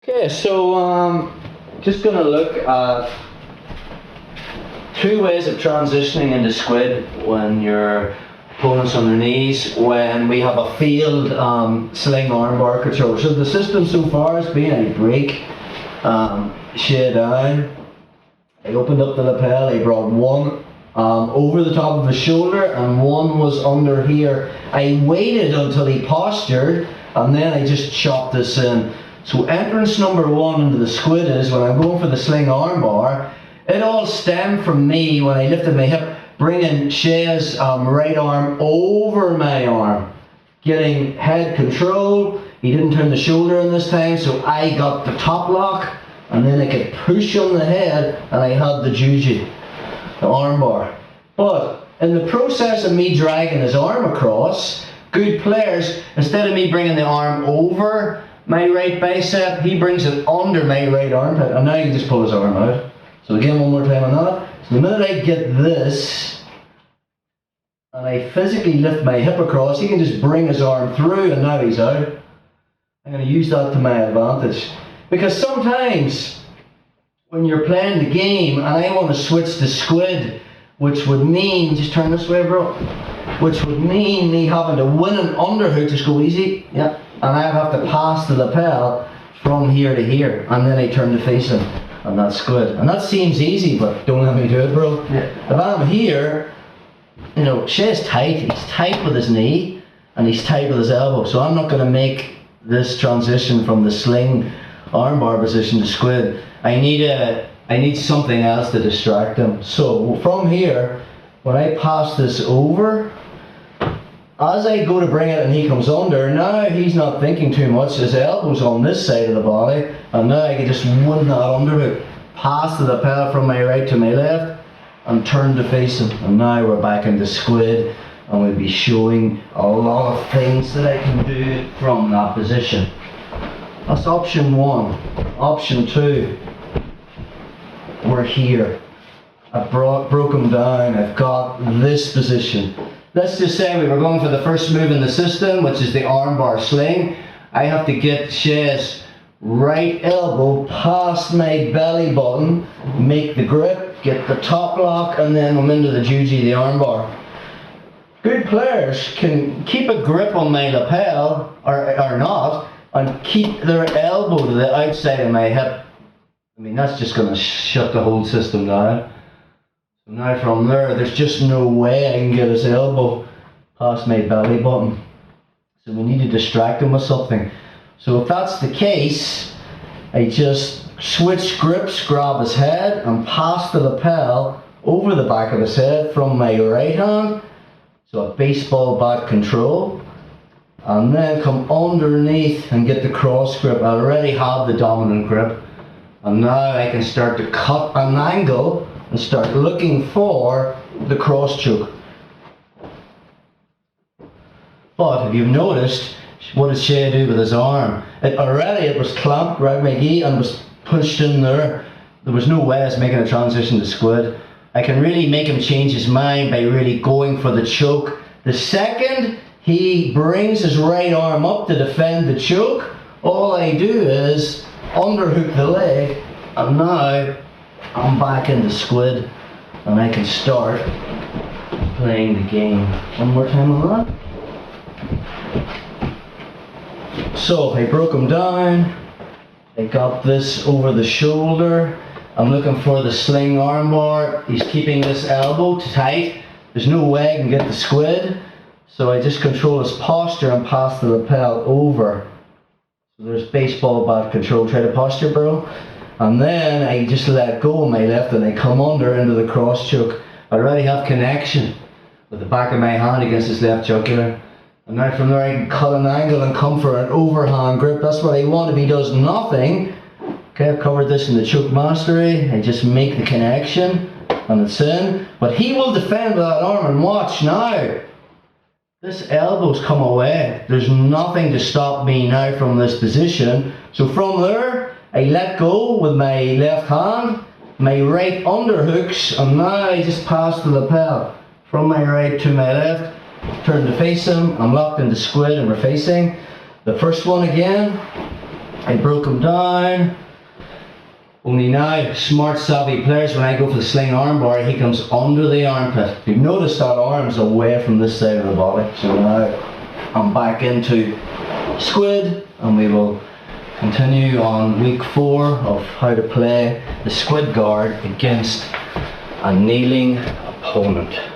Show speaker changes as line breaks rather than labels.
Okay, so just going to look at two ways of transitioning into squid when your opponent's on their knees, when we have a failed sling armbar control. So the system so far has been a break, shay down. I opened up the lapel, I brought one over the top of his shoulder and one was under here. I waited until he postured and then I just chopped this in. So entrance number one into the squid is when I'm going for the sling armbar. It all stemmed from me when I lifted my hip, bringing Shay's right arm over my arm, getting head control. He didn't turn the shoulder in this time, so I got the top lock, and then I could push on the head, and I had the juji, the armbar. But in the process of me dragging his arm across, good players, instead of me bringing the arm over my right bicep, he brings it under my right armpit, and now he can just pull his arm out. So again, one more time on that. So the minute I get this, and I physically lift my hip across, he can just bring his arm through, and now he's out. I'm going to use that to my advantage. Because sometimes, when you're playing the game, and I want to switch to squid, which would mean, just turn this way bro, which would mean me having to win an underhook, just go easy, yeah, and I'd have to pass the lapel from here to here, and then I turn to face him, and that's squid. And that seems easy, but don't let me do it, bro. Yeah. If I'm here, you know, Shay's tight, he's tight with his knee, and he's tight with his elbow, so I'm not going to make this transition from the sling armbar position to squid. I need something else to distract him. So from here, when I pass this over, as I go to bring it and he comes under, now he's not thinking too much, his elbow's on this side of the body, and now I can just win that underhook, pass the lapel from my right to my left, and turn to face him. And now we're back into squid, and we'll be showing a lot of things that I can do from that position. That's option one. Option two, we're here. I've broke him down, I've got this position. Let's just say we were going for the first move in the system, which is the armbar sling. I have to get Shay's right elbow past my belly button, make the grip, get the top lock, and then I'm into the juji, the armbar. Good players can keep a grip on my lapel, or not, and keep their elbow to the outside of my hip. I mean, that's just going to shut the whole system down. So now from there, there's just no way I can get his elbow past my belly button. So we need to distract him with something. So if that's the case, I just switch grips, grab his head, and pass the lapel over the back of his head from my right hand. So a baseball bat control. And then come underneath and get the cross grip. I already have the dominant grip. And now I can start to cut an angle and start looking for the cross choke. But if you've noticed, what did Shay do with his arm? It was clamped around my gi and was pushed in there. There was no way I was making a transition to squid. I can really make him change his mind by really going for the choke. The second he brings his right arm up to defend the choke, all I do is underhook the leg, and now I'm back into squid, and I can start playing the game. One more time on that. So I broke him down, I got this over the shoulder, I'm looking for the sling armbar, he's keeping this elbow tight, there's no way I can get the squid, so I just control his posture and pass the lapel over. So there's baseball bat control, try to posture bro. And then I just let go of my left and I come under into the cross choke. I already have connection with the back of my hand against his left jugular. And now from there I can cut an angle and come for an overhand grip. That's what I want. If he does nothing, okay, I've covered this in the choke mastery. I just make the connection and it's in. But he will defend with that arm, and watch now. This elbow's come away. There's nothing to stop me now from this position. So from there, I let go with my left hand, my right underhooks, and now I just pass the lapel from my right to my left, turn to face him, I'm locked into squid and we're facing. The first one again, I broke him down. Only now, smart savvy players, when I go for the sling armbar, he comes under the armpit. You've noticed that arm's away from this side of the body. So now I'm back into squid, and we will continue on week 4 of how to play the squid guard against a kneeling opponent.